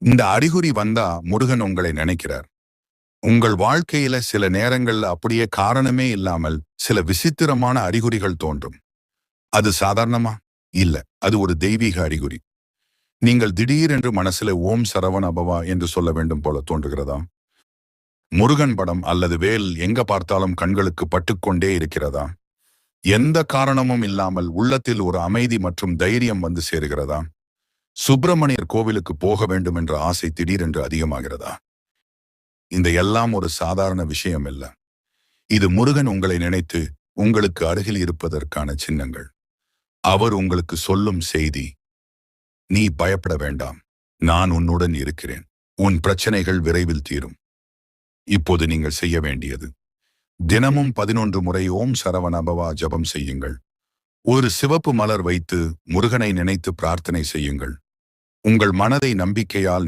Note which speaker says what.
Speaker 1: இந்த அறிகுறி வந்தா முருகன் உங்களை நினைக்கிறார். உங்கள் வாழ்க்கையில சில நேரங்கள்ல அப்படியே காரணமே இல்லாமல் சில விசித்திரமான அறிகுறிகள் தோன்றும். அது சாதாரணமா? இல்ல. அது ஒரு தெய்வீக அறிகுறி. நீங்கள் திடீரென்று மனசுல ஓம் சரவண பவா என்று சொல்ல வேண்டும் போல தோன்றுகிறதா? முருகன் படம் அல்லது வேல் எங்க பார்த்தாலும் கண்களுக்கு பட்டுக்கொண்டே இருக்கிறதா? எந்த காரணமும் இல்லாமல் உள்ளத்தில் ஒரு அமைதி மற்றும் தைரியம் வந்து சேருகிறதா? சுப்பிரமணியர் கோவிலுக்கு போக வேண்டும் என்ற ஆசை திடீரென்று அதிகமாகிறதா? இந்த எல்லாம் ஒரு சாதாரண விஷயம் இல்ல. இது முருகன் உங்களை நினைத்து உங்களுக்கு அருகில் இருப்பதற்கான சின்னங்கள். அவர் உங்களுக்கு சொல்லும் செய்தி, நீ பயப்பட வேண்டாம், நான் உன்னுடன் இருக்கிறேன், உன் பிரச்சனைகள் விரைவில் தீரும். இப்போது நீங்கள் செய்ய வேண்டியது, தினமும் 11 முறை ஓம் சரவண பவா ஜபம் செய்யுங்கள். ஒரு சிவப்பு மலர் வைத்து முருகனை நினைத்து பிரார்த்தனை செய்யுங்கள். உங்கள் மனதை நம்பிக்கையால்